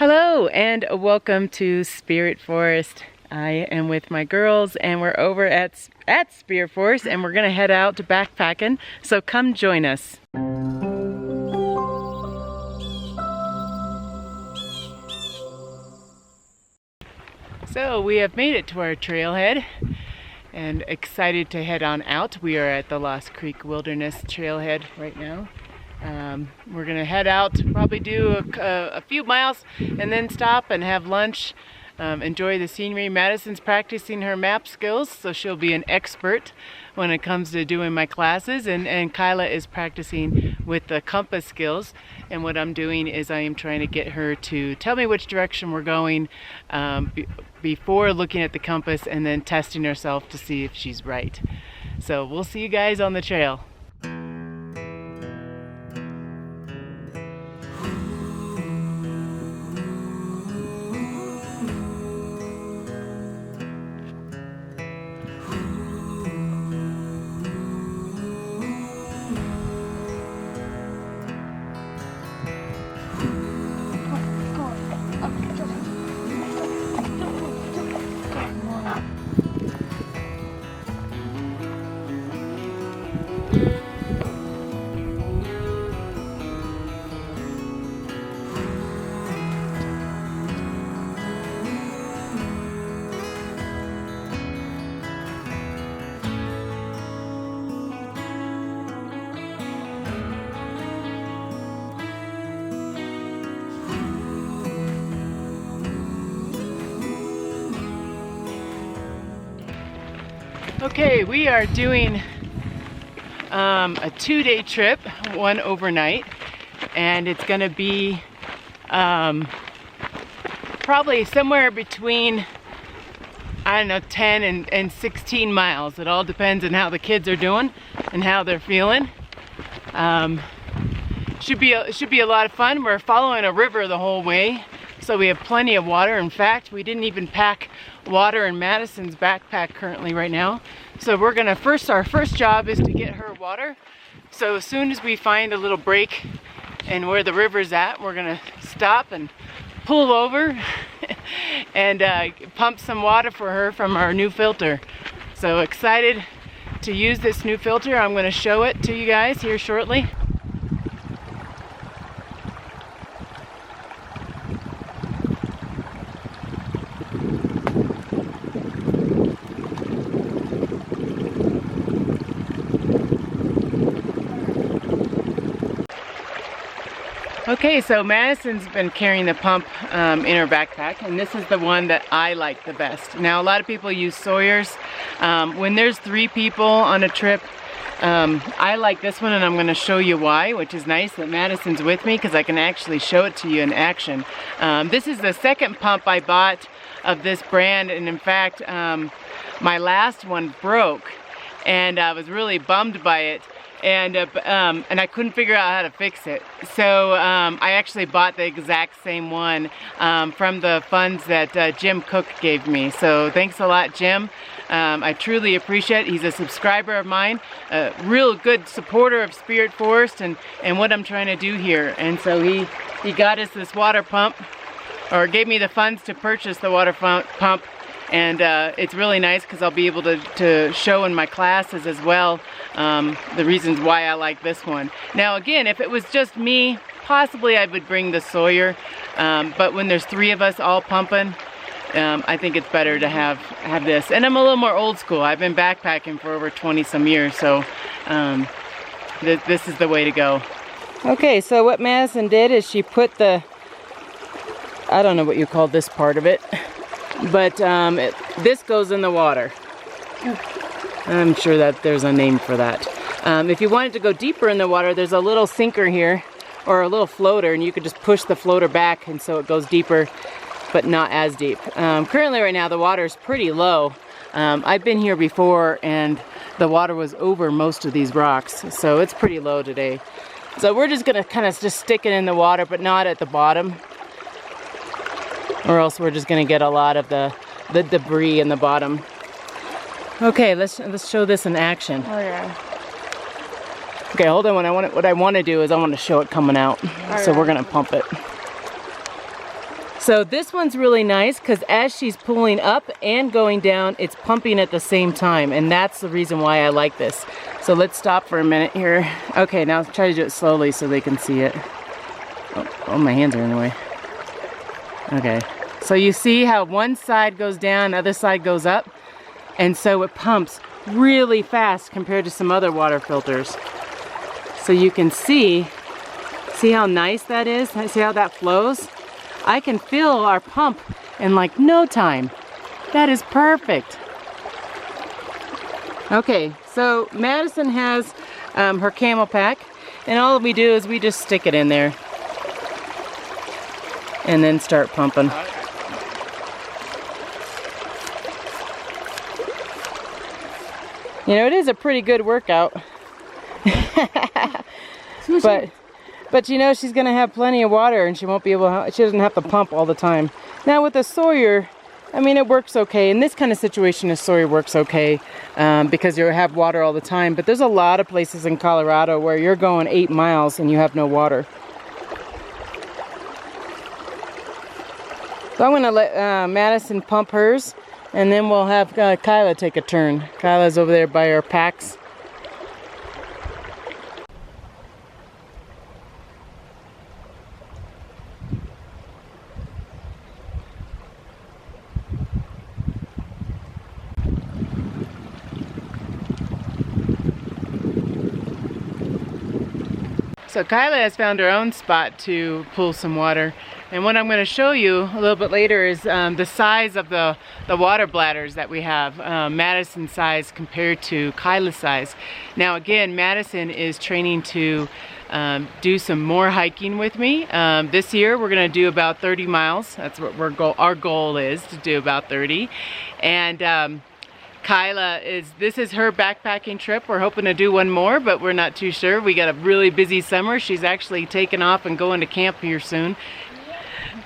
Hello and welcome to Spirit Forest. I am with my girls and we're over at Spirit Forest and we're gonna head out to backpacking, so come join us. So we have made it to our trailhead and excited to head on out. We are at the Lost Creek Wilderness Trailhead right now. We're gonna head out, probably do a few miles and then stop and have lunch, enjoy the scenery. Madison's practicing her map skills, so she'll be an expert when it comes to doing my classes, and Kyla is practicing with the compass skills, and what I'm doing is I am trying to get her to tell me which direction we're going before looking at the compass and then testing herself to see if she's right. So we'll see you guys on the trail. Okay, we are doing a 2-day trip, one overnight, and it's gonna be probably somewhere between, I don't know, 10 and 16 miles. It all depends on how the kids are doing and how they're feeling. Should be a lot of fun. We're following a river the whole way, so we have plenty of water. In fact, we didn't even pack water in Madison's backpack currently right now. So we're gonna our first job is to get her water. So as soon as we find a little break and where the river's at, we're gonna stop and pull over and pump some water for her from our new filter. So excited to use this new filter. I'm gonna show it to you guys here shortly. Okay, so Madison's been carrying the pump in her backpack, and this is the one that I like the best. Now, a lot of people use Sawyer's. When there's 3 people on a trip, I like this one, and I'm going to show you why, which is nice that Madison's with me because I can actually show it to you in action. This is the second pump I bought of this brand, and in fact, my last one broke, and I was really bummed by it. And I couldn't figure out how to fix it. So I actually bought the exact same one from the funds that Jim Cook gave me. So thanks a lot, Jim. I truly appreciate it. He's a subscriber of mine, a real good supporter of Spirit Forest and what I'm trying to do here. And so he got us this water pump, or gave me the funds to purchase the water pump. And it's really nice because I'll be able to show in my classes as well the reasons why I like this one. Now again, if it was just me, possibly I would bring the Sawyer, but when there's 3 of us all pumping, I think it's better to have this. And I'm a little more old school. I've been backpacking for over 20 some years, so this is the way to go. Okay, so what Madison did is she put the, I don't know what you call this part of it, but this goes in the water. I'm sure that there's a name for that. If you wanted to go deeper in the water, there's a little sinker here, or a little floater, and you could just push the floater back, and so it goes deeper, but not as deep. Currently right now, the water is pretty low. I've been here before, and the water was over most of these rocks, so it's pretty low today. So we're just gonna kind of just stick it in the water, but not at the bottom, or else we're just gonna get a lot of the debris in the bottom. Okay, let's show this in action. Oh yeah. Okay, hold on. What I want to do is I want to show it coming out. So we're gonna pump it. So this one's really nice because as she's pulling up and going down, it's pumping at the same time, and that's the reason why I like this. So let's stop for a minute here. Okay, now try to do it slowly so they can see it. Oh, my hands are in the way. Okay, so you see how one side goes down, the other side goes up, and so it pumps really fast compared to some other water filters. So you can see how nice that is? See how that flows? I can fill our pump in like no time. That is perfect. Okay, so Madison has her camel pack, and all we do is we just stick it in there and then start pumping. You know, it is a pretty good workout. But you know, she's gonna have plenty of water and she won't be able to, she doesn't have to pump all the time. Now with the Sawyer, I mean, it works okay. In this kind of situation, a Sawyer works okay because you have water all the time. But there's a lot of places in Colorado where you're going 8 miles and you have no water. So I'm gonna let Madison pump hers, and then we'll have Kyla take a turn. Kyla's over there by her packs. So Kyla has found her own spot to pull some water, and what I'm going to show you a little bit later is the size of the water bladders that we have, Madison's size compared to Kyla's size. Now again, Madison is training to do some more hiking with me. This year we're going to do about 30 miles. That's what our goal is, to do about 30. And Kyla this is her backpacking trip. We're hoping to do one more, but we're not too sure. We got a really busy summer. She's actually taking off and going to camp here soon.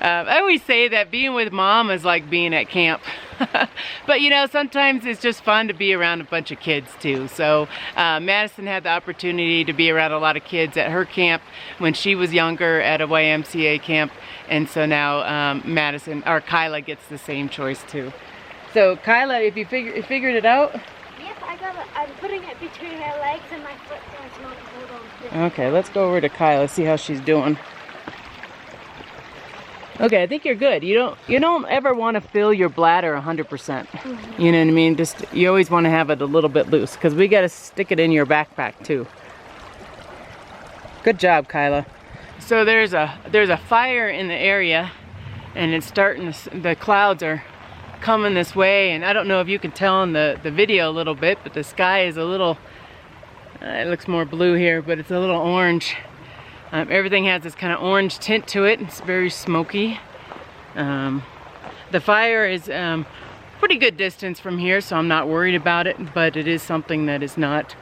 I always say that being with mom is like being at camp. But you know, sometimes it's just fun to be around a bunch of kids too. So Madison had the opportunity to be around a lot of kids at her camp when she was younger at a YMCA camp. And so now Kyla gets the same choice too. So Kyla, if you figured it out? Yep, I'm putting it between my legs and my foot down so I can hold on to it. Okay, let's go over to Kyla, see how she's doing. Okay, I think you're good. You don't ever want to fill your bladder 100%. Mm-hmm. You know what I mean? You always want to have it a little bit loose because we got to stick it in your backpack too. Good job, Kyla. So there's a fire in the area, and it's starting to, the clouds are coming this way, and I don't know if you can tell in the video a little bit, but the sky is a little it looks more blue here, but it's a little orange. Everything has this kind of orange tint to it. It's very smoky. The fire is pretty good distance from here, so I'm not worried about it, but it is something that is not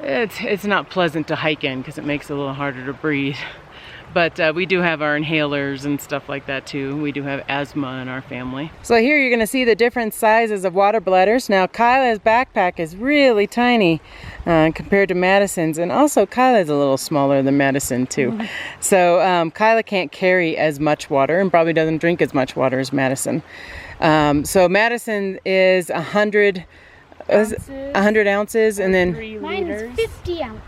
it's not pleasant to hike in because it makes it a little harder to breathe. But we do have our inhalers and stuff like that too. We do have asthma in our family. So here you're gonna see the different sizes of water bladders. Now Kyla's backpack is really tiny compared to Madison's, and also Kyla's a little smaller than Madison too. Mm-hmm. So Kyla can't carry as much water and probably doesn't drink as much water as Madison. So Madison is 100 ounces, and then mine is 50 ounces.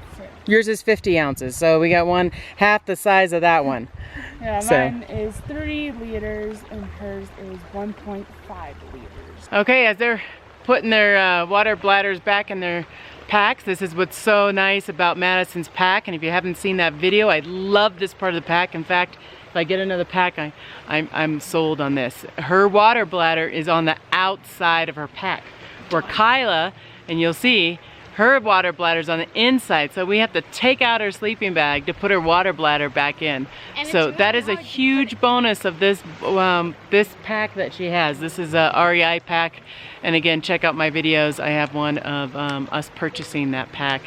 Yours is 50 ounces, so we got one half the size of that one. Yeah, mine is 3 liters and hers is 1.5 liters. Okay, as they're putting their water bladders back in their packs, this is what's so nice about Madison's pack. And if you haven't seen that video, I love this part of the pack. In fact, if I get another pack, I'm sold on this. Her water bladder is on the outside of her pack, where Kyla, and you'll see, her water bladder's on the inside, so we have to take out her sleeping bag to put her water bladder back in. And so that is a huge bonus of this this pack that she has. This is a REI pack, and again, check out my videos. I have one of us purchasing that pack.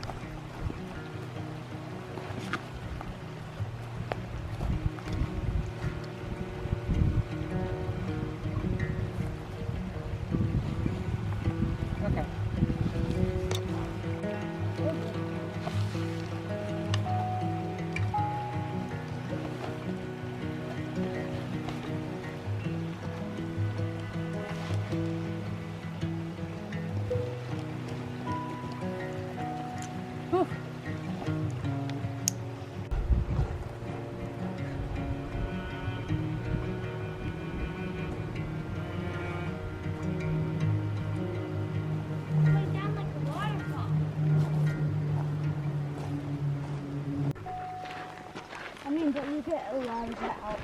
but you get a lot of that out.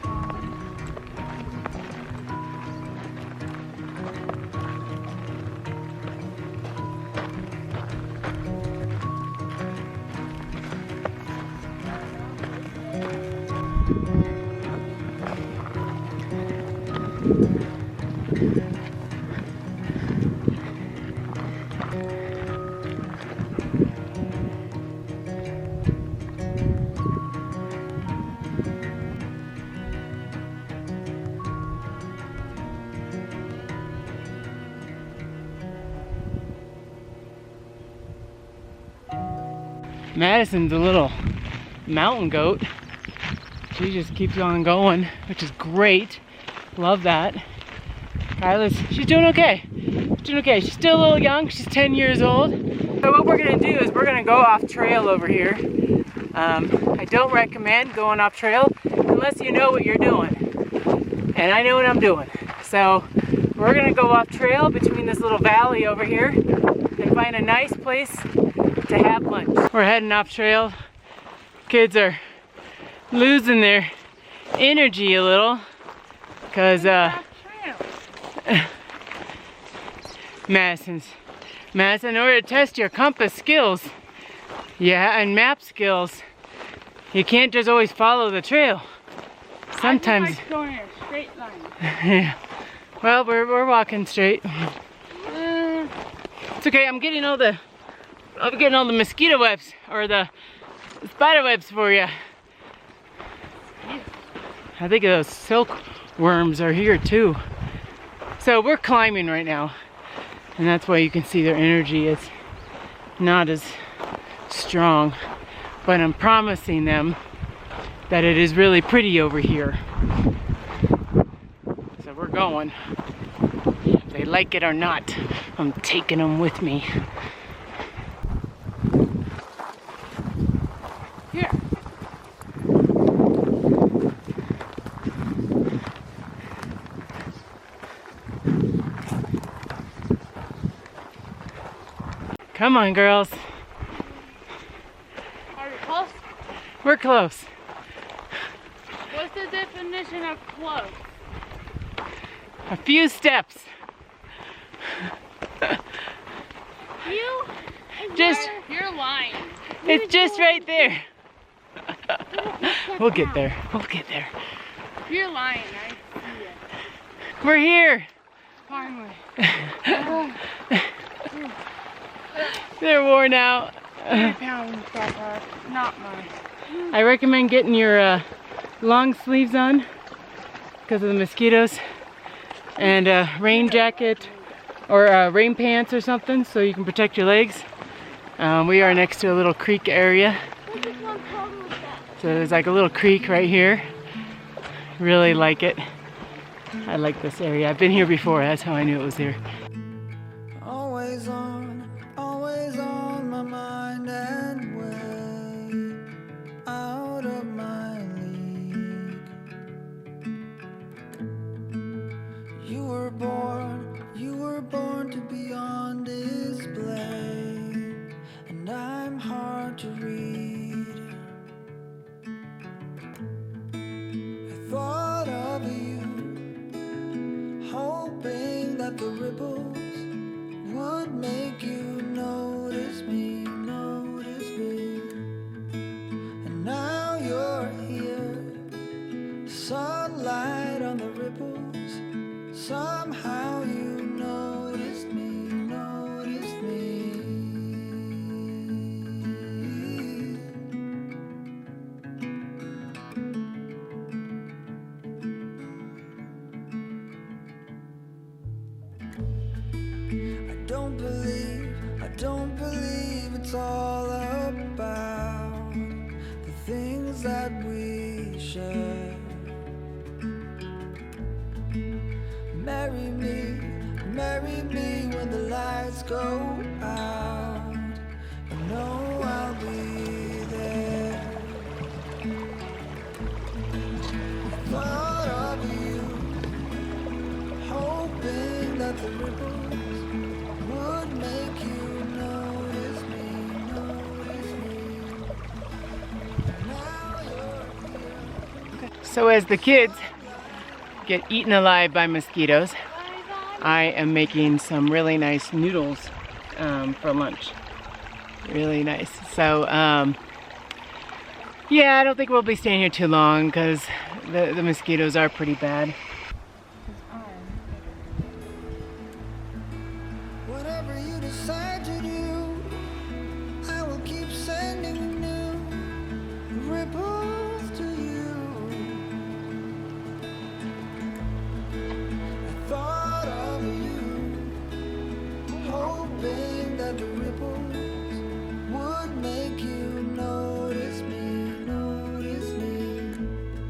Madison's a little mountain goat. She just keeps on going, which is great. Love that. Kyla's, she's doing okay. She's doing okay. She's still a little young. She's 10 years old. So what we're gonna do is we're gonna go off trail over here. I don't recommend going off trail unless you know what you're doing. And I know what I'm doing. So we're gonna go off trail between this little valley over here and find a nice place to have lunch. We're heading off trail. Kids are losing their energy a little because Madison, in order to test your compass skills, yeah, and map skills, you can't just always follow the trail. Sometimes. I just like going in a straight line. Yeah. Well, we're walking straight. It's okay. I'm getting all the mosquito webs or the spider webs for you. I think those silkworms are here too. So we're climbing right now, and that's why you can see their energy is not as strong. But I'm promising them that it is really pretty over here. So we're going. If they like it or not, I'm taking them with me. Here. Come on, girls. Are we close? We're close. What's the definition of close? A few steps. You? Just, You're lying. it's just right there. We'll get there. We'll get there. You're lying. I see it. We're here. Finally. They're worn out. 3 pounds backpack. Not mine. I recommend getting your long sleeves on because of the mosquitoes, and a rain jacket or rain pants or something so you can protect your legs. We are next to a little creek area. So there's like a little creek right here. Really like it. I like this area. I've been here before. That's how I knew it was here. Always on my mind and way out of my league. You were born to be on display, and I'm hard to read. I thought of you, hoping that the ripples would make you notice me. And now you're here, sunlight on the ripples. Somehow you noticed me. I don't believe it's all about the things that we share. Marry me when the lights go out. You know I'll be there. Thought of you, hoping that the ripples would make you notice me. Now you're here. So as the kids get eaten alive by mosquitoes, I am making some really nice noodles for lunch. Really nice. So yeah, I don't think we'll be staying here too long because the mosquitoes are pretty bad. Whatever you decide to do, I will keep sending new ripples to you. I thought of you, hoping that the ripples would make you notice me, notice me.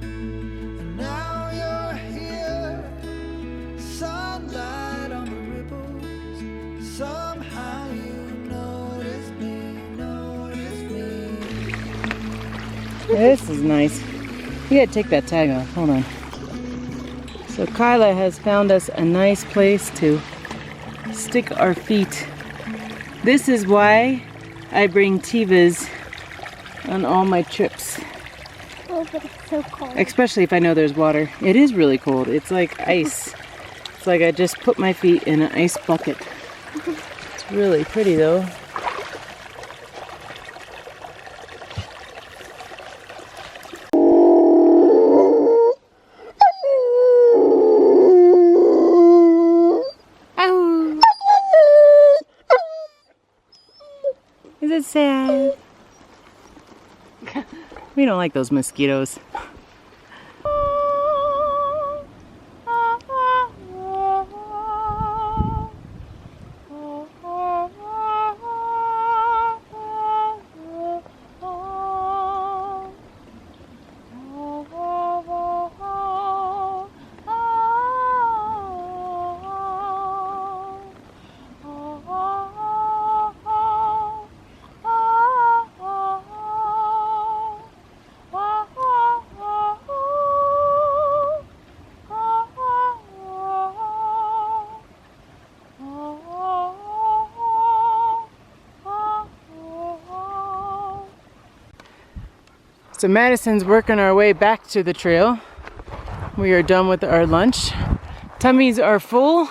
And now you're here, sunlight on the ripples. Somehow you notice me, notice me. This is nice. We gotta take that tag off. Hold on. So Kyla has found us a nice place to stick our feet. This is why I bring Tevas on all my trips. Oh, but it's so cold. Especially if I know there's water. It is really cold. It's like ice. It's like I just put my feet in an ice bucket. It's really pretty though. Ow. Is it sad? We don't like those mosquitoes. So Madison's working our way back to the trail. We are done with our lunch. Tummies are full.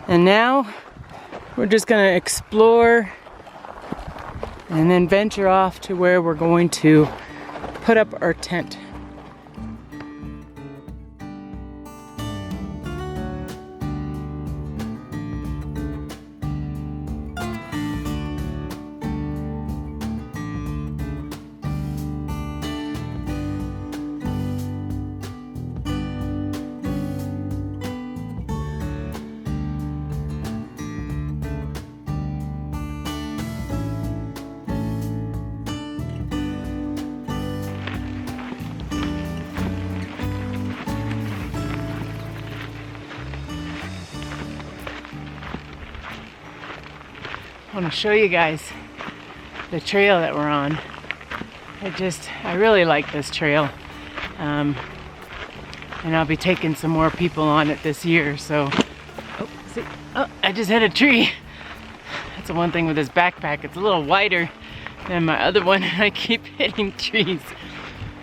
And now we're just gonna explore and then venture off to where we're going to put up our tent. I want to show you guys the trail that we're on. I really like this trail. And I'll be taking some more people on it this year, so. Oh, see, oh, I just hit a tree. That's the one thing with this backpack. It's a little wider than my other one, and I keep hitting trees.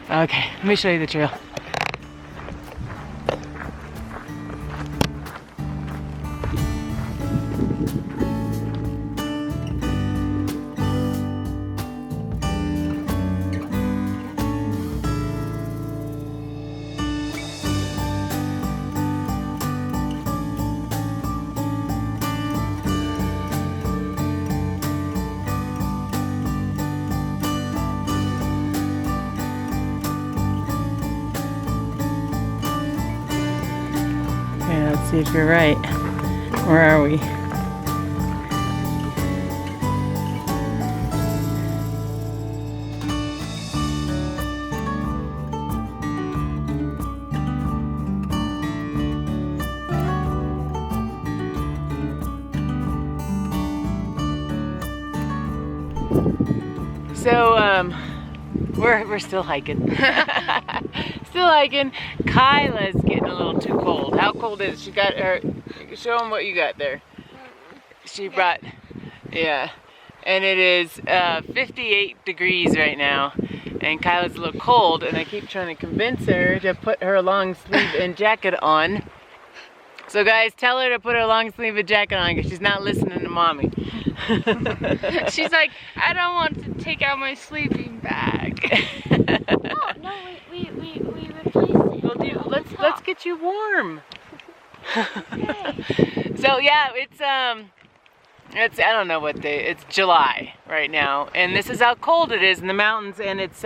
Okay, let me show you the trail. Let's see if you're right. Where are we? So, we're still hiking. Still hiking. Kyla's getting a little too cold. How cold is it? She got her, show them what you got there. She brought, yeah. And it is 58 degrees right now. and Kyla's a little cold, and I keep trying to convince her to put her long sleeve and jacket on. So guys, tell her to put her long sleeve and jacket on because she's not listening to mommy. She's like, I don't want to take out my sleeping bag. No, we replaced it. Well, dude, let's get you warm. Okay. So yeah, it's I don't know what day. It's July right now, and this is how cold it is in the mountains, and it's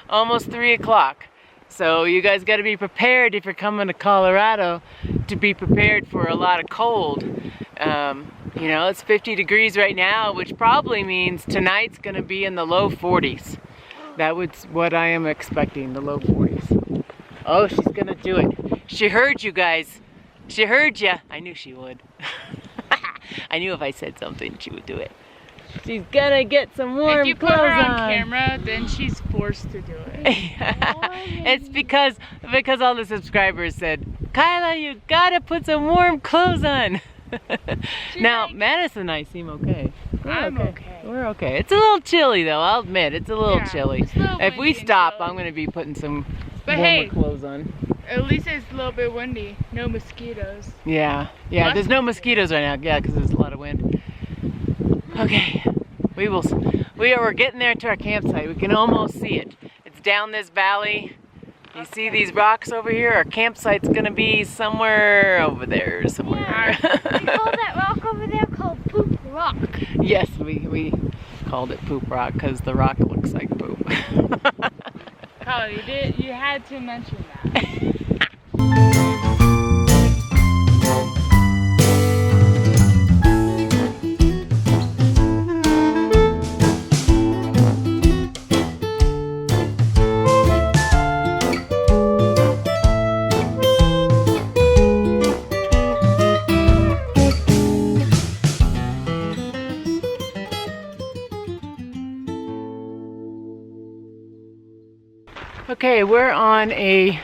almost 3 o'clock. So you guys got to be prepared if you're coming to Colorado to be prepared for a lot of cold. You know, it's 50 degrees right now, which probably means tonight's going to be in the low 40s. That was what I am expecting, the low 40s. Oh, she's going to do it. She heard you guys. She heard you. I knew she would. I knew if I said something, she would do it. She's gonna get some warm clothes on. If you put her on camera, then she's forced to do it. It's because all the subscribers said, Kyla, you gotta put some warm clothes on. Now, like, Madison and I seem okay. I'm okay. We're okay. It's a little chilly though, I'll admit. It's a little chilly. It's a little If we windy and stop, chilly. I'm gonna be putting some But warmer hey, clothes on. at least it's a little bit windy. No mosquitoes. Yeah, there's no mosquitoes right now. Yeah, because there's a lot of wind. Okay, we're getting there to our campsite. We can almost see it. It's down this valley. You see these rocks over here? Our campsite's gonna be somewhere over there, somewhere. We call that rock over there called Poop Rock. Yes, we called it Poop Rock because the rock looks like poop. Oh, you had to mention that. Okay, we're on a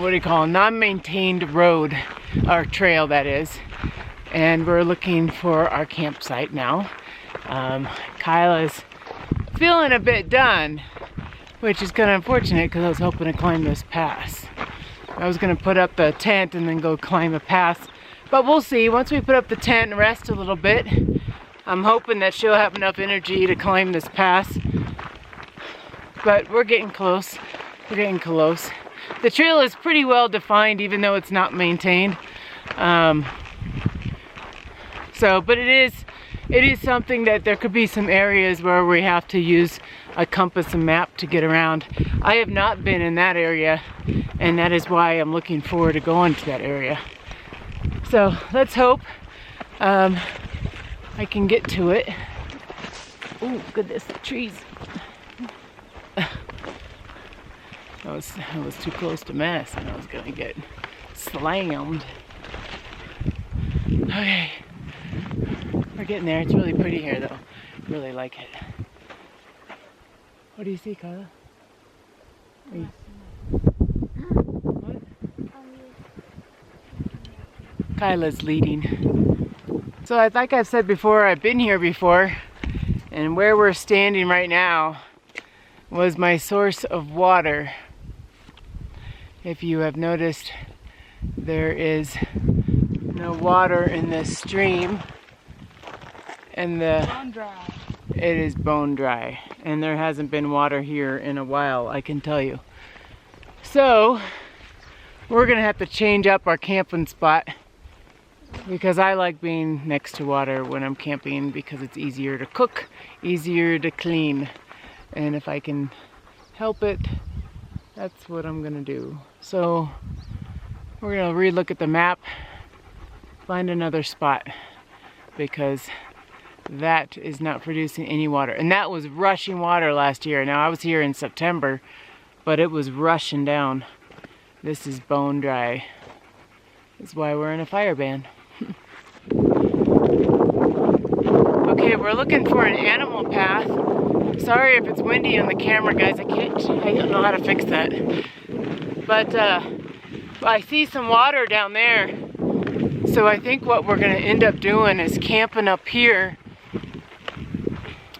what do you call it? Non-maintained road, or trail that is, and we're looking for our campsite now. Kyla's feeling a bit done, which is kind of unfortunate because I was hoping to climb this pass. I was going to put up the tent and then go climb a pass, but we'll see. Once we put up the tent and rest a little bit, I'm hoping that she'll have enough energy to climb this pass. But we're getting close. We're getting close. The trail is pretty well defined, even though it's not maintained. But it is something that there could be some areas where we have to use a compass and map to get around. I have not been in that area, and that is why I'm looking forward to going to that area. So let's hope I can get to it. Oh goodness, the trees. I was too close to Madison. I was gonna get slammed. Okay, we're getting there. It's really pretty here, though. Really like it. What do you see, Kyla? What? Kyla's leading. So, like I've said before, I've been here before, and where we're standing right now was my source of water. If you have noticed, there is no water in this stream, and Bone dry. it is bone dry, and there hasn't been water here in a while, I can tell you. So we're gonna have to change up our camping spot because I like being next to water when I'm camping because it's easier to cook, easier to clean. And if I can help it, that's what I'm gonna do. So we're gonna re-look at the map, find another spot, because that is not producing any water. And that was rushing water last year. Now I was here in September, but it was rushing down. This is bone dry. That's why we're in a fire ban. Okay, we're looking for an animal path. Sorry if it's windy on the camera, guys. I don't know how to fix that. But I see some water down there. So I think what we're gonna end up doing is camping up here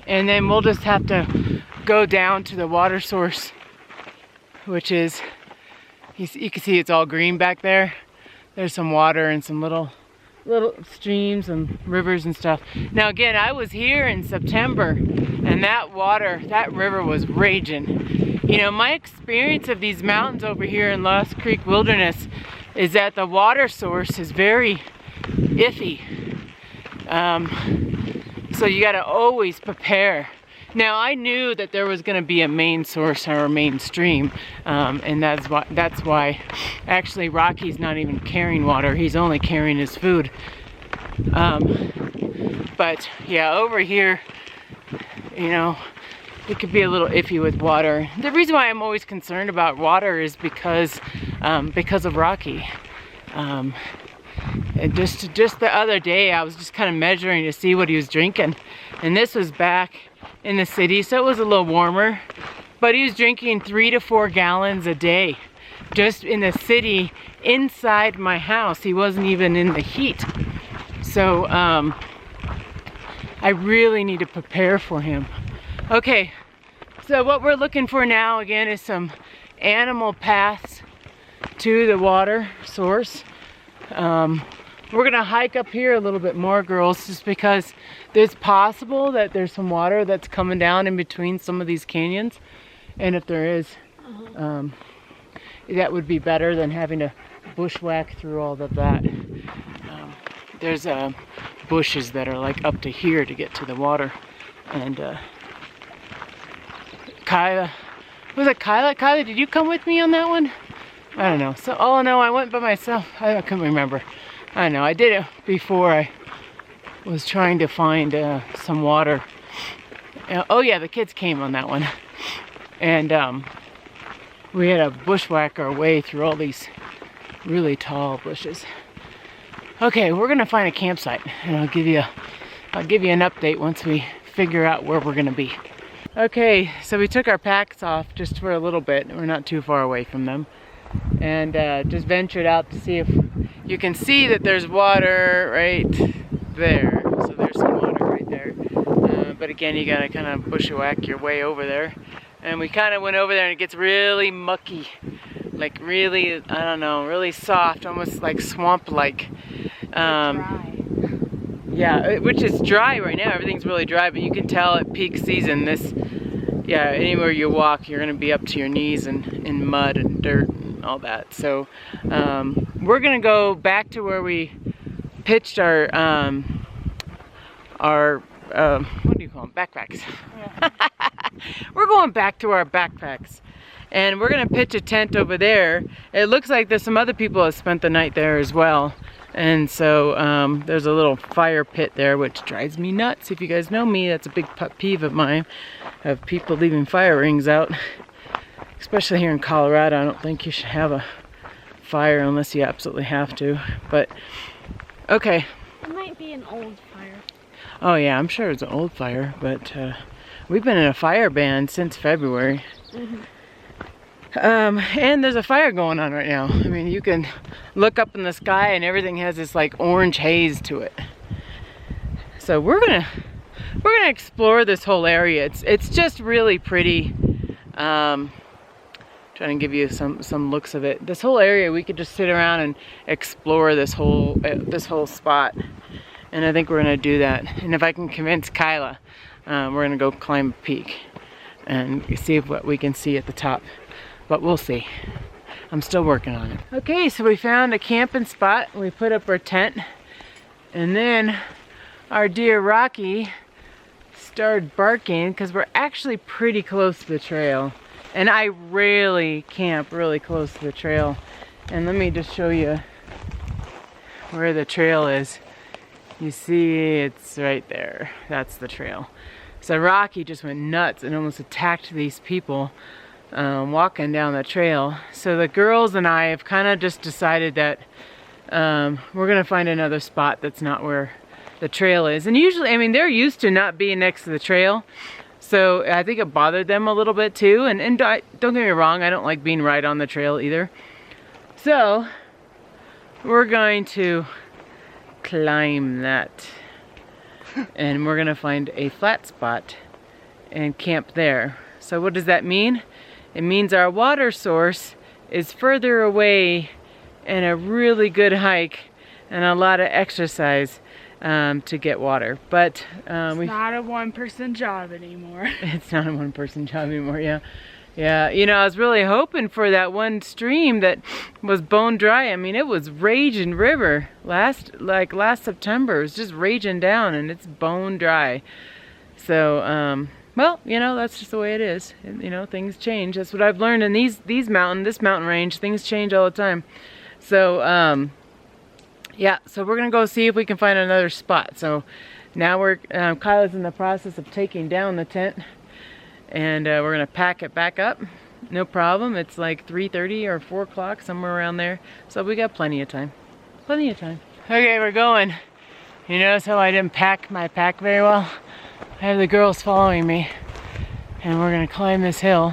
And then we'll just have to go down to the water source, which is, you can see it's all green back there. There's some water and some little streams and rivers and stuff. Now again, I was here in September and that river was raging. You know, my experience of these mountains over here in Lost Creek Wilderness is that the water source is very iffy. So you gotta always prepare. Now I knew that there was gonna be a main source or a main stream, and that's why actually Rocky's not even carrying water, he's only carrying his food. But yeah, over here, you know, it could be a little iffy with water. The reason why I'm always concerned about water is because of Rocky. And just the other day, I was just kind of measuring to see what he was drinking. And this was back in the city, so it was a little warmer. But he was drinking 3 to 4 gallons a day. Just in the city, inside my house. He wasn't even in the heat. So, I really need to prepare for him. Okay, so what we're looking for now, again, is some animal paths to the water source. We're gonna hike up here a little bit more, girls, just because it's possible that there's some water that's coming down in between some of these canyons. And if there is, that would be better than having to bushwhack through all of that. There's bushes that are like up to here to get to the water. And Kyla, was it Kyla? Kyla, did you come with me on that one? I don't know. So, oh no, I went by myself. I couldn't remember. I don't know. I did it before I was trying to find some water. Oh yeah, the kids came on that one. And we had to bushwhack our way through all these really tall bushes. Okay, we're gonna find a campsite, and I'll give you an update once we figure out where we're gonna be. Okay, so we took our packs off just for a little bit. We're not too far away from them. And just ventured out to see if you can see that there's water right there. So there's some water right there. But again, you gotta kind of bushwhack your way over there. And we kind of went over there and it gets really mucky. Like really, I don't know, really soft, almost like swamp-like. Dry. Yeah, which is dry right now. Everything's really dry, but you can tell at peak season yeah, anywhere you walk, you're gonna be up to your knees in mud and dirt and all that. So we're gonna go back to where we pitched our what do you call them? Backpacks. Yeah. We're going back to our backpacks. And we're gonna pitch a tent over there. It looks like there's some other people that spent the night there as well. And so there's a little fire pit there, which drives me nuts. If you guys know me, that's a big pet peeve of mine, of people leaving fire rings out. Especially here in Colorado, I don't think you should have a fire unless you absolutely have to. But, okay. It might be an old fire. Oh yeah, I'm sure it's an old fire, but we've been in a fire ban since February. Mm-hmm. And there's a fire going on right now. I mean, you can look up in the sky and everything has this like orange haze to it. So we're gonna explore this whole area. It's just really pretty. Trying to give you some looks of it. This whole area, we could just sit around and explore this whole spot. And I think we're gonna do that. And if I can convince Kyla, we're gonna go climb a peak and see what we can see at the top. But we'll see. I'm still working on it. Okay, so we found a camping spot. We put up our tent. And then our dear Rocky started barking because we're actually pretty close to the trail. And I rarely camp really close to the trail. And let me just show you where the trail is. You see, it's right there. That's the trail. So Rocky just went nuts and almost attacked these people walking down the trail. So the girls and I have kind of just decided that we're gonna find another spot that's not where the trail is. And usually, I mean, they're used to not being next to the trail. So I think it bothered them a little bit too. And don't get me wrong, I don't like being right on the trail either. So we're going to climb that. And we're gonna find a flat spot and camp there. So what does that mean? It means our water source is further away and a really good hike and a lot of exercise to get water. But It's not a one-person job anymore. it's not a one-person job anymore, yeah. Yeah, you know, I was really hoping for that one stream that was bone dry. I mean, it was raging river last September. It was just raging down and it's bone dry. So, well, you know, that's just the way it is. You know, things change. That's what I've learned in this mountain range. Things change all the time. So, yeah, so we're gonna go see if we can find another spot. So now Kyla's in the process of taking down the tent, and we're gonna pack it back up. No problem. It's like 3:30 or 4 o'clock, somewhere around there. So we got plenty of time. Plenty of time. Okay, we're going. You notice how I didn't pack my pack very well? I have the girls following me, and we're gonna climb this hill.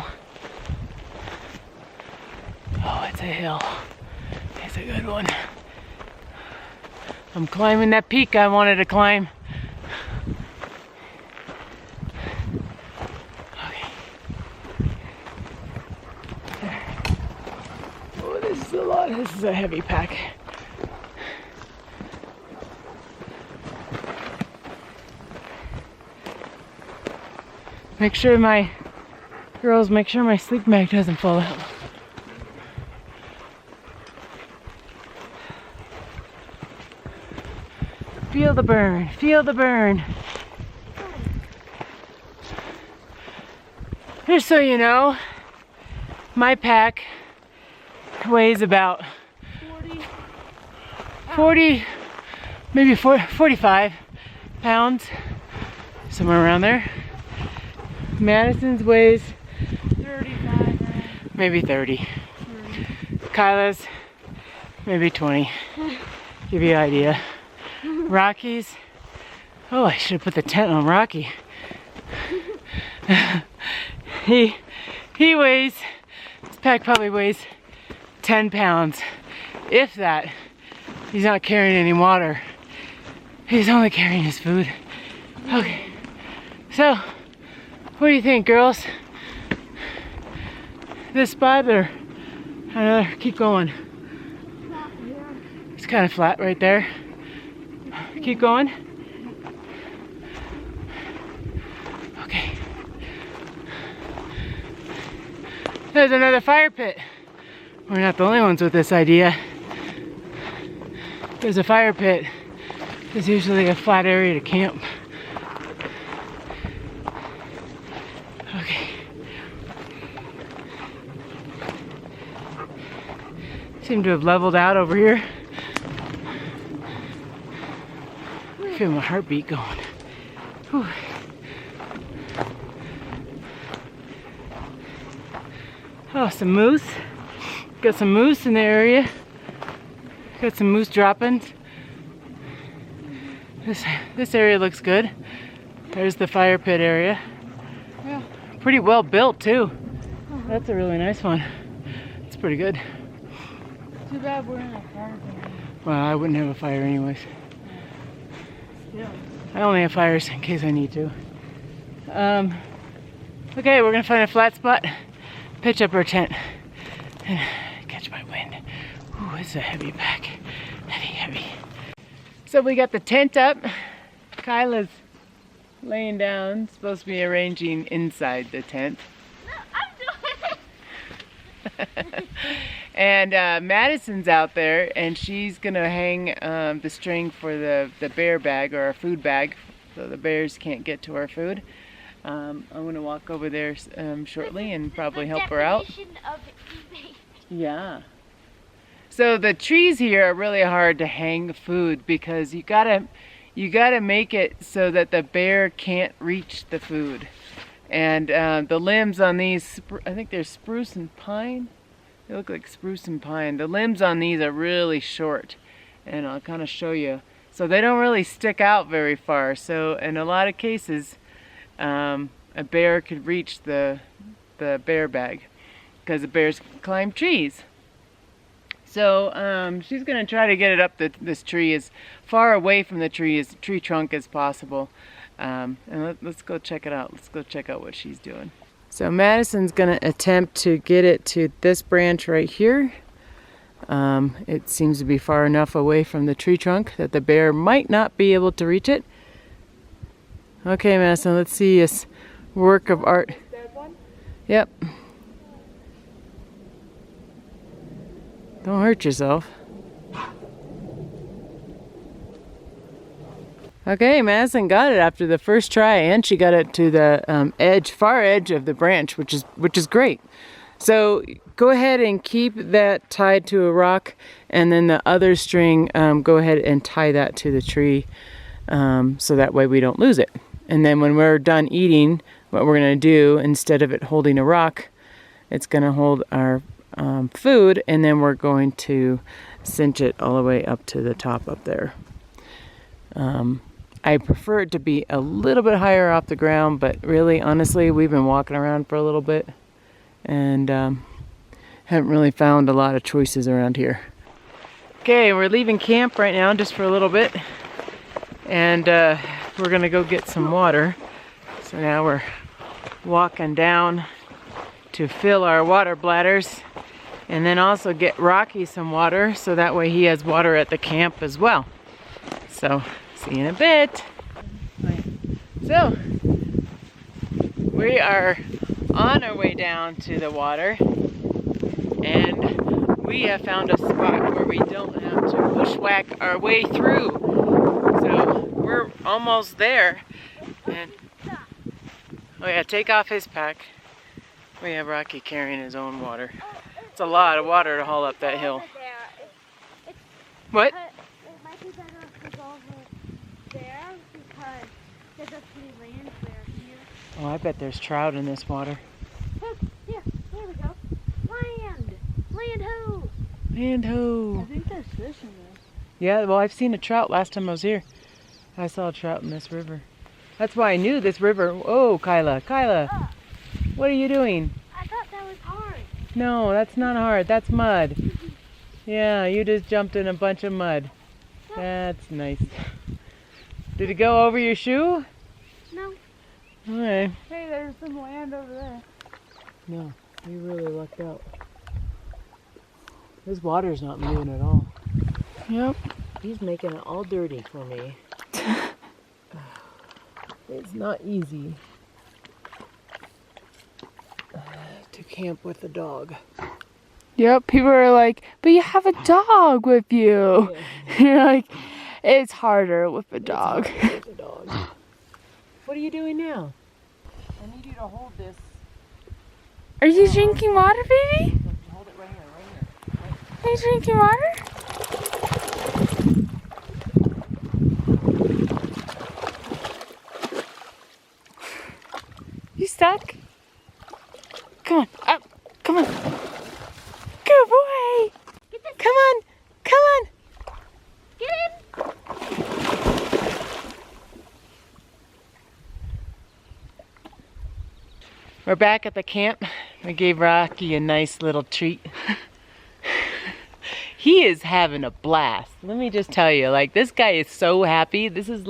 Oh, it's a hill. It's a good one. I'm climbing that peak I wanted to climb. Okay. Oh, this is a lot. This is a heavy pack. Make sure my sleep bag doesn't fall out. Feel the burn, feel the burn. Just so you know, my pack weighs about 40, maybe 45 pounds, somewhere around there. Madison's weighs 35. maybe 30. Kyla's maybe 20. Give you an idea. Rocky's, oh, I should have put the tent on Rocky. he weighs, this pack probably weighs 10 pounds, if that. He's not carrying any water. He's only carrying his food. Okay, so what do you think, girls? This spot or another? Keep going. It's kind of flat right there. Keep going. Okay. There's another fire pit. We're not the only ones with this idea. There's a fire pit. There's usually a flat area to camp. Okay. Seem to have leveled out over here. I feel my heartbeat going. Whew. Oh, some moose. Got some moose in the area. Got some moose droppings. This area looks good. There's the fire pit area. Yeah. Pretty well built too. That's a really nice one. It's pretty good. Too bad we're in a fire pit. Well, I wouldn't have a fire anyways. Still. I only have fires in case I need to. Okay, we're gonna find a flat spot, pitch up our tent, and catch my wind. Ooh, it's a heavy pack. Heavy. So we got the tent up. Kyla's laying down, supposed to be arranging inside the tent. And Madison's out there, and she's gonna hang the string for the bear bag, or our food bag, so the bears can't get to our food. I'm gonna walk over there shortly and probably help her out. Yeah. So the trees here are really hard to hang food because you gotta make it so that the bear can't reach the food. And the limbs on these, I think they're spruce and pine. They look like spruce and pine. The limbs on these are really short, and I'll kind of show you. So they don't really stick out very far. So in a lot of cases, a bear could reach the bear bag because the bears can climb trees. So she's going to try to get it up this tree as far away from the tree trunk as possible. And let's go check it out. Let's go check out what she's doing. So Madison's gonna attempt to get it to this branch right here. It seems to be far enough away from the tree trunk that the bear might not be able to reach it. Okay, Madison, let's see this work of art. That one? Yep. Don't hurt yourself. Okay, Madison got it after the first try, and she got it to the far edge of the branch, which is great. So go ahead and keep that tied to a rock, and then the other string, go ahead and tie that to the tree, so that way we don't lose it. And then when we're done eating, what we're gonna do, instead of it holding a rock, it's gonna hold our food, and then we're going to cinch it all the way up to the top up there. I prefer it to be a little bit higher off the ground, but really, honestly, we've been walking around for a little bit and haven't really found a lot of choices around here. Okay, we're leaving camp right now just for a little bit, and we're gonna go get some water. So now we're walking down to fill our water bladders, and then also get Rocky some water, so that way he has water at the camp as well. So, see you in a bit. So, we are on our way down to the water, and we have found a spot where we don't have to bushwhack our way through. So, we're almost there. And, oh yeah, take off his pack. We have Rocky carrying his own water. It's a lot of water to haul up that hill. What? It might be better if we go over there because there's actually land there here. Oh, I bet there's trout in this water. Look, here we go. Land! Land ho! Land I ho! think there's fish in this. Yeah, well, I've seen a trout last time I was here. I saw a trout in this river. That's why I knew this river. Oh, Kyla, what are you doing? I thought that was hard. No, that's not hard. That's mud. Yeah, you just jumped in a bunch of mud. That's nice. Did it go over your shoe? No. Okay. Hey, there's some land over there. No, you really lucked out. This water's not moving at all. Yep. He's making it all dirty for me. It's not easy to camp with a dog. Yep, people are like, but you have a dog with you. Yeah. You're like, it's harder with a dog. With a dog. What are you doing now? I need you to hold this. Are you drinking water, baby? Hold it right here, Are you drinking water? You stuck? Come on, up, come on. Good boy. Come on, come on. Get in! We're back at the camp. We gave Rocky a nice little treat. He is having a blast. Let me just tell you, like, this guy is so happy. This is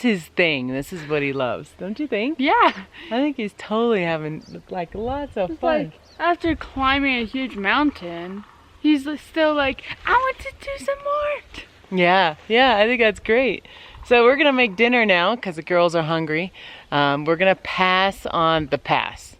his thing. This is what he loves. Don't you think? Yeah. I think he's totally having, like, lots of It's fun. like, after climbing a huge mountain, he's still like, I want to do some more. Yeah, I think that's great. So we're gonna make dinner now because the girls are hungry. We're gonna pass on the pass.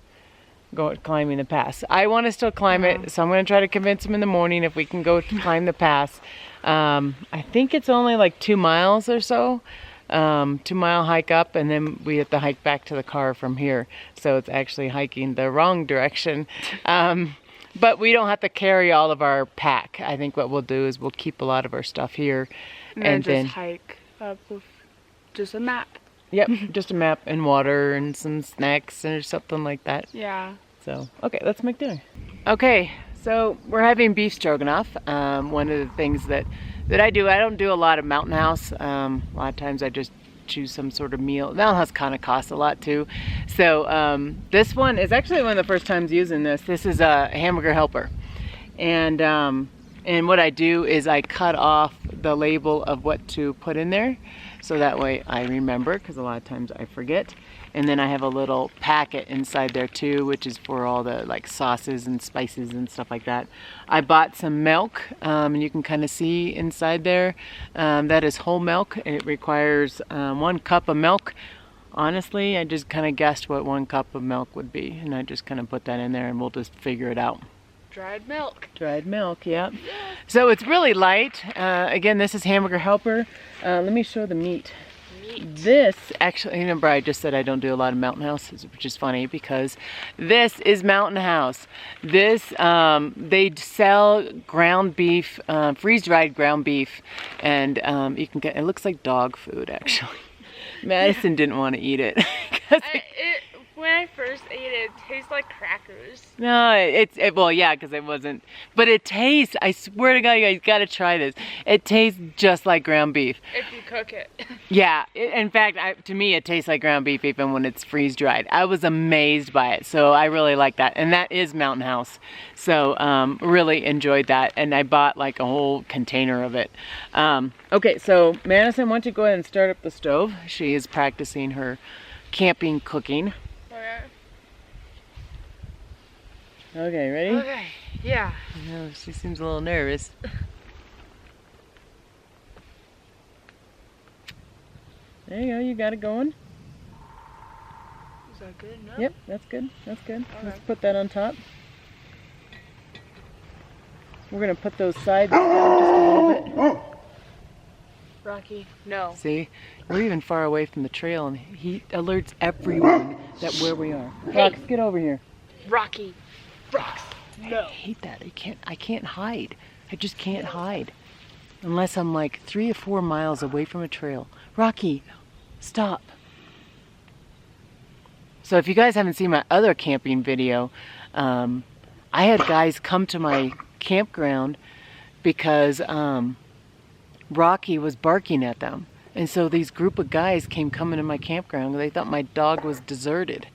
Go climbing the pass. I want to still climb it, so I'm gonna try to convince them in the morning if we can go climb the pass. I think it's only like 2 miles or so. 2-mile hike up, and then we have to hike back to the car from here. So it's actually hiking the wrong direction. But we don't have to carry all of our pack. I think what we'll do is we'll keep a lot of our stuff here. And then just hike up with just a map. Yep, just a map and water and some snacks or something like that. Yeah. So, okay, let's make dinner. Okay, so we're having beef stroganoff. One of the things that I do, I don't do a lot of Mountain House. A lot of times I just choose some sort of meal. Mountain House kind of costs a lot too. So this one is actually one of the first times using this. This is a hamburger helper. And what I do is I cut off the label of what to put in there, so that way I remember, because a lot of times I forget. And then I have a little packet inside there too, which is for all the like sauces and spices and stuff like that. I bought some milk, and you can kind of see inside there. That is whole milk. It requires 1 cup of milk. Honestly, I just kind of guessed what 1 cup of milk would be, and I just kind of put that in there, and we'll just figure it out. Dried milk. Dried milk, yeah. So it's really light. Again, this is Hamburger Helper. Let me show the meat. This, actually, remember I just said I don't do a lot of Mountain House, which is funny because this is Mountain House. This, they sell ground beef, freeze-dried ground beef, and you can get, it looks like dog food, actually. Madison didn't want to eat it. When I first ate it, it tastes like crackers. No, well, yeah, because it wasn't, but it tastes, I swear to God, you guys gotta try this. It tastes just like ground beef. If you cook it. Yeah, in fact, to me, it tastes like ground beef even when it's freeze-dried. I was amazed by it, so I really like that. And that is Mountain House. So, really enjoyed that. And I bought like a whole container of it. Okay, so Madison, why don't you go ahead and start up the stove? She is practicing her camping cooking. Okay, ready? Okay, yeah. No, she seems a little nervous. There you go, you got it going. Is that good enough? Yep, that's good, that's good. Okay. Let's put that on top. We're gonna put those sides down just a little bit. Rocky, no. See, we're even far away from the trail and he alerts everyone that where we are. Rox, get over here. Rocky, Rox, no. I hate that. I can't hide. I just can't hide. Unless I'm like 3 or 4 miles away from a trail. Rocky, stop. So if you guys haven't seen my other camping video, I had guys come to my campground because Rocky was barking at them. And so these group of guys came coming to my campground. They thought my dog was deserted.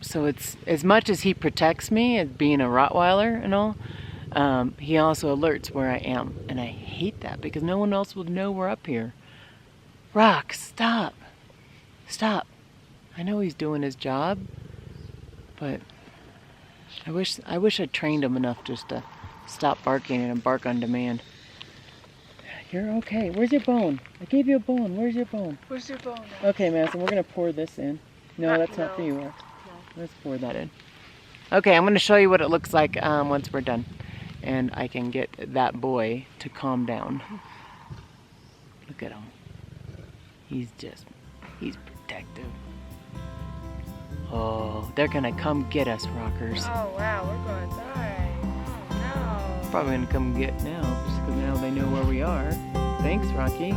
So it's, as much as he protects me as being a Rottweiler and all, he also alerts where I am. And I hate that because no one else would know we're up here. Rock, stop. Stop. I know he's doing his job, but I wish I trained him enough just to stop barking and bark on demand. You're okay. Where's your bone? I gave you a bone. Where's your bone? Where's your bone? Okay, Madison, we're going to pour this in. No, that's not for you. No. Let's pour that in. Okay, I'm going to show you what it looks like once we're done. And I can get that boy to calm down. Look at him. He's protective. Oh, they're going to come get us, rockers. Oh, wow, we're going to die. Oh, no. Probably going to come get now, just because now they know where we are. Thanks, Rocky.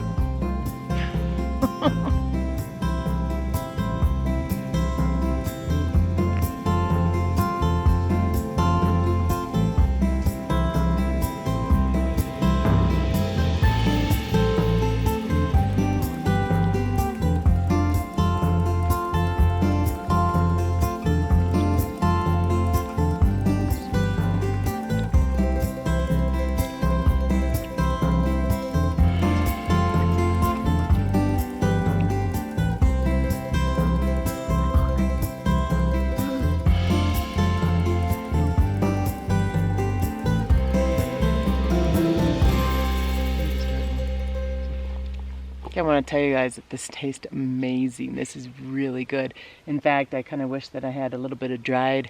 I want to tell you guys that this tastes amazing. This is really good. In fact, I kind of wish that I had a little bit of dried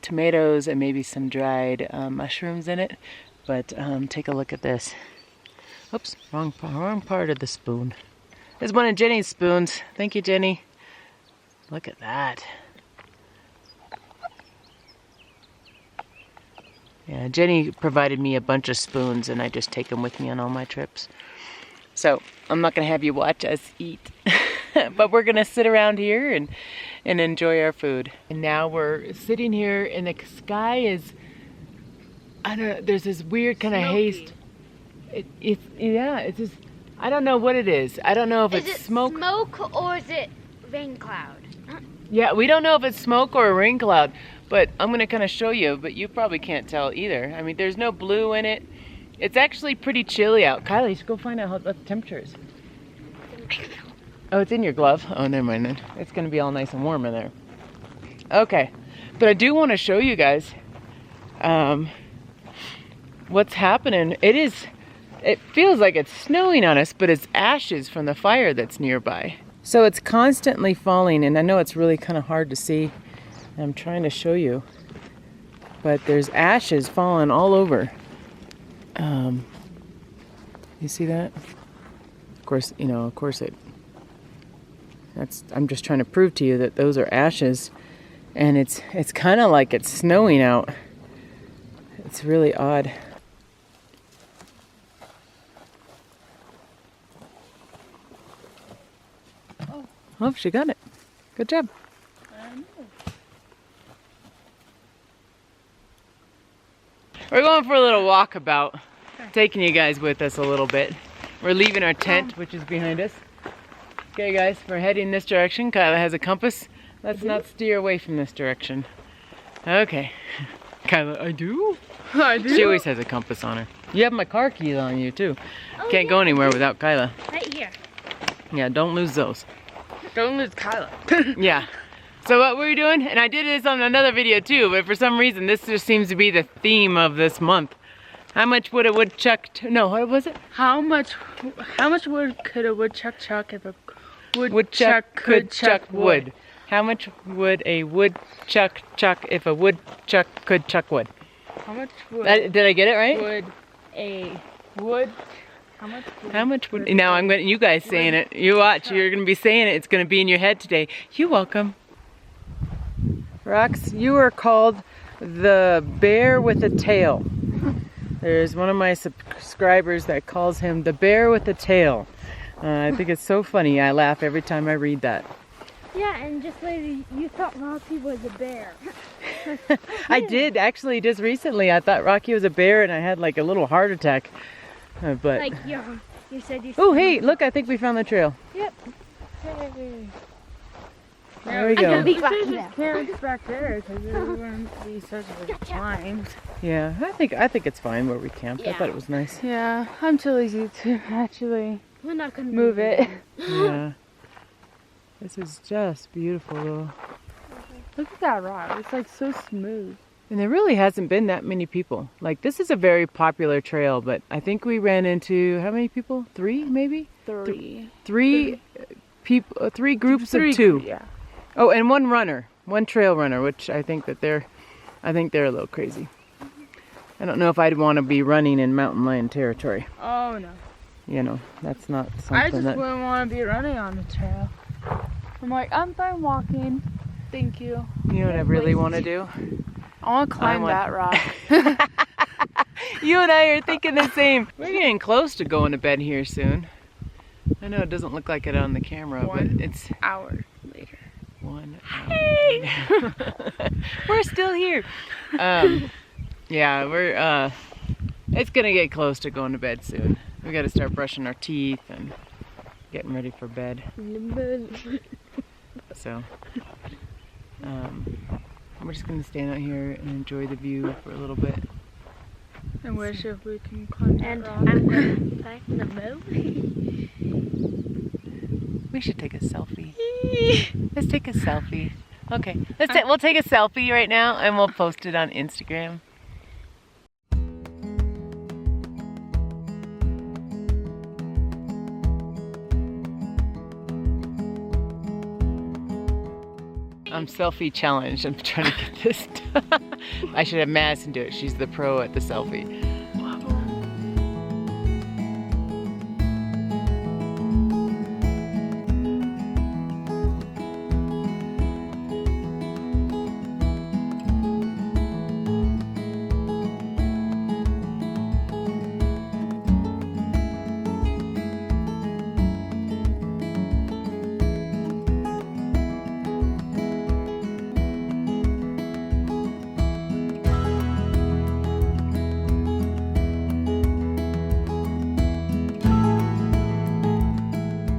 tomatoes and maybe some dried mushrooms in it. But take a look at this. Oops, wrong part of the spoon. This is one of Jenny's spoons. Thank you, Jenny. Look at that. Yeah, Jenny provided me a bunch of spoons and I just take them with me on all my trips. So I'm not going to have you watch us eat, but we're going to sit around here and enjoy our food. And now we're sitting here and the sky is, I don't know, there's this weird kind of haze. It's just, I don't know what it is. I don't know if it's smoke. Is it smoke or is it rain cloud? Yeah, we don't know if it's smoke or a rain cloud, but I'm going to kind of show you, but you probably can't tell either. I mean, there's no blue in it. It's actually pretty chilly out. Kylie, you should go find out what the temperature is. Oh, it's in your glove. Oh, never mind then. It's gonna be all nice and warm in there. Okay, but I do want to show you guys what's happening. It feels like it's snowing on us, but it's ashes from the fire that's nearby. So it's constantly falling, and I know it's really kind of hard to see. I'm trying to show you, but there's ashes falling all over. You see that? Of course, I'm just trying to prove to you that those are ashes, and it's kind of like it's snowing out. It's really odd. Oh, she got it. Good job. We're going for a little walkabout, taking you guys with us a little bit. We're leaving our tent, which is behind us. Okay guys, we're heading this direction. Kyla has a compass. Let's not steer away from this direction. Okay. Kyla, I do? I do. She always has a compass on her. You have my car keys on you too. Can't go anywhere without Kyla. Right here. Yeah, don't lose those. Don't lose Kyla. Yeah. So what were we doing? And I did this on another video too, but for some reason this just seems to be the theme of this month. How much would a woodchuck, no, what was it? How much wood could a woodchuck chuck if a Woodchuck could chuck wood. How much would a woodchuck chuck if a woodchuck could chuck wood? How much wood? Did I get it right? Would a wood? How much would? Now I'm going. You guys saying it. You watch. You're going to be saying it. It's going to be in your head today. You're welcome. Rox, you are called the bear with a tail. There's one of my subscribers that calls him the bear with a tail. I think it's so funny. I laugh every time I read that. Yeah, and just later you thought Rocky was a bear. I did actually just recently. I thought Rocky was a bear, and I had like a little heart attack. But Like you said you. oh hey, look! I think we found the trail. Yep. There we go. Beat Rocky now. Parents back there because there wouldn't be such a climb. Yeah, I think it's fine where we camped. I thought it was nice. Yeah, I'm too lazy to actually We're not gonna move it. Yeah. This is just beautiful though. Look at that rock. It's like so smooth. And there really hasn't been that many people. Like this is a very popular trail, but I think we ran into how many people? 3 maybe? Three people, 3 groups of 2. Yeah. Oh, and one trail runner, which I think they're a little crazy. I don't know if I'd want to be running in mountain lion territory. Oh no. You know, that's not something I just wouldn't want to be running on the trail. I'm like, I'm fine walking. Thank you. You know what I really want to do? I want to climb that rock. You and I are thinking the same. We're getting close to going to bed here soon. I know it doesn't look like it on the camera, but it's hour later. 1 hour. Hey! We're still here. Yeah, we're it's gonna get close to going to bed soon. We gotta start brushing our teeth and getting ready for bed. So we're just gonna stand out here and enjoy the view for a little bit. I wish if we can climb that rock. I'm gonna pack the boat. We should take a selfie. Let's take a selfie. Okay, we'll take a selfie right now and we'll post it on Instagram. I'm selfie challenged. I'm trying to get this done. I should have Madison do it. She's the pro at the selfie.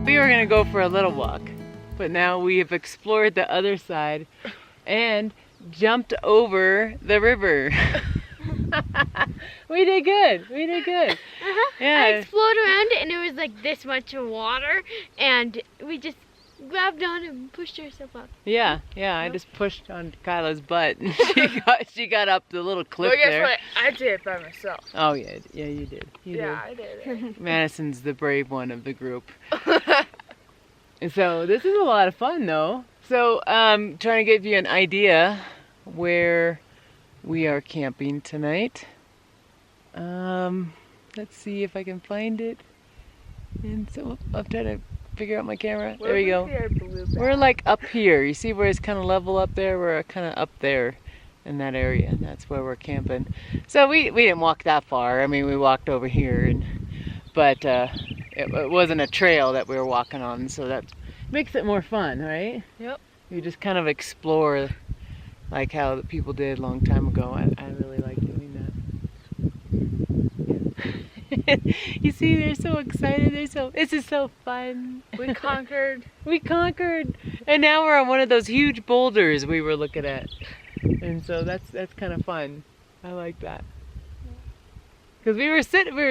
We were gonna go for a little walk, but now we have explored the other side and jumped over the river. We did good. We did good. I Yeah. explored around it and it was like this much water and we just grabbed on and pushed ourselves up. Yeah. I just pushed on Kyla's butt and she got up the little cliff Well, guess there. what? I did it by myself. Oh yeah, you did. You did. I did it. Madison's the brave one of the group. And so this is a lot of fun though. So trying to give you an idea where we are camping tonight. Let's see if I can find it. And so I'll try to figure out my camera. There we go. We're like up here. You see where it's kind of level up there? We're kind of up there in that area. That's where we're camping. So we didn't walk that far. I mean, we walked over here, but it wasn't a trail that we were walking on, so that makes it more fun, right? Yep. You just kind of explore like how the people did a long time ago. I really like doing that. You see, they're so excited. This is so fun. We conquered. We conquered. And now we're on one of those huge boulders we were looking at. And so that's kind of fun. I like that. Because we were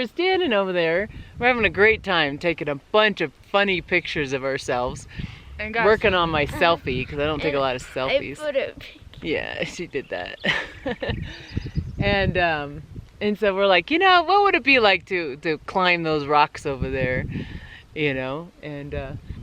standing over there. We're having a great time taking a bunch of funny pictures of ourselves. And got Working on my selfie because I don't take a lot of I selfies. put it. Yeah, she did that. And so we're like, you know, what would it be like to climb those rocks over there, you know? And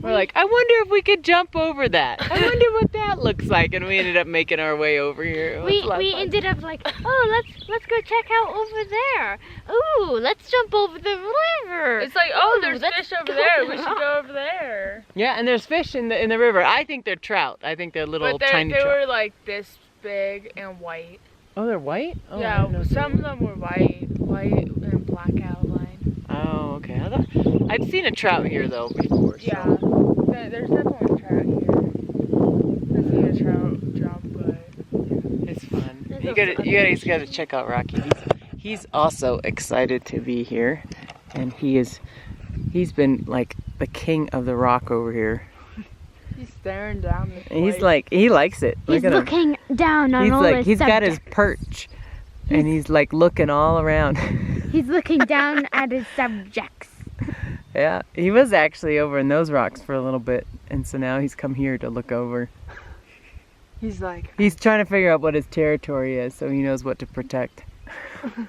we're like, I wonder if we could jump over that. I wonder what that looks like. And we ended up making our way over here. It was a lot of We fun. ended up like, oh, let's go check out over there. Ooh, let's jump over the river. It's like, oh, Ooh, there's let's fish over go there. We should now. go over there. Yeah, and there's fish in the river. I think they're trout. I think they're little But tiny they trout. were like this big and white. Oh, they're white? Oh, I Yeah, didn't know they some were of them were white and black outline. Oh, okay. I've seen a trout here though before. So. Yeah, there's definitely a trout here. I see a trout jump, but It's fun. There's You also guys gotta check out Rocky. He's also excited to be here, and he's been like the king of the rock over here. he's staring down the And he's like, he likes it. He's Look at him. looking down on He's all like, his he's got his subjects. perch, and he's like looking all around. He's looking down at his subjects. Yeah, he was actually over in those rocks for a little bit, and so now he's come here to look over. He's like, He's trying to figure out what his territory is, so he knows what to protect.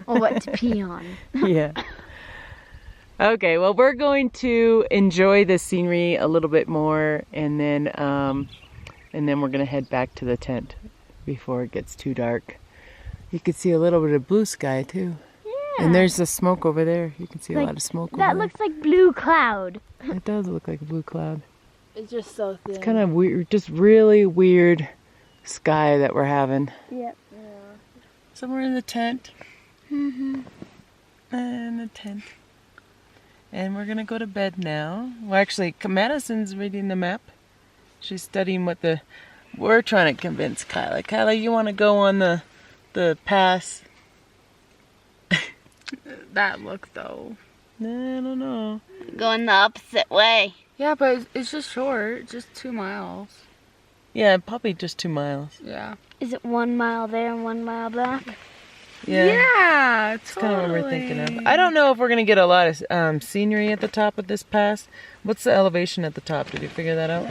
Or what to pee on. Yeah. Okay, well, we're going to enjoy the scenery a little bit more, and then we're gonna head back to the tent before it gets too dark. You can see a little bit of blue sky too, and there's the smoke over there. You can see a Like, lot of smoke. That over looks like blue cloud. there. It does look like a blue cloud. it's just so thin. It's kind of weird, just really weird sky that we're having. Yep. So we're in the tent. In the tent. And we're gonna go to bed now. Well, actually, Madison's reading the map. She's studying what we're trying to convince Kyla. Kyla, you want to go on the pass? That look though. I don't know. Going the opposite way. Yeah, but it's just short, just 2 miles. Yeah, probably just 2 miles. Yeah. Is it 1 mile there and 1 mile back? Yeah, It's kind of what we're thinking of. I don't know if we're gonna get a lot of scenery at the top of this pass. What's the elevation at the top? Did you figure that out?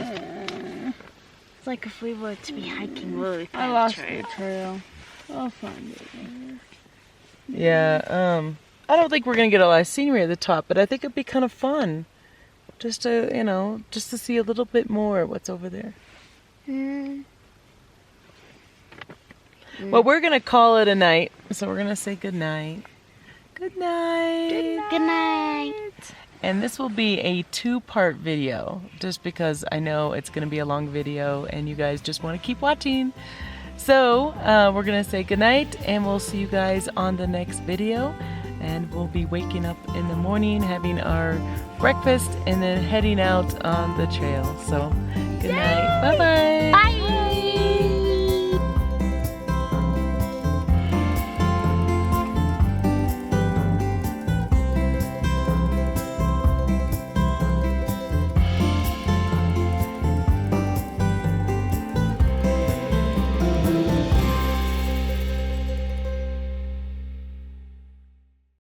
It's like if we were to be hiking really fast. I lost the trail. I'll find it. Yeah. I don't think we're gonna get a lot of scenery at the top, but I think it'd be kind of fun, just to just to see a little bit more of what's over there. Well, we're gonna call it a night, so we're gonna say good night. Good night. Good night. And this will be a 2-part video, just because I know it's gonna be a long video and you guys just want to keep watching. So we're gonna say good night, and we'll see you guys on the next video. And we'll be waking up in the morning, having our breakfast, and then heading out on the trail. So good night. Bye-bye. Bye.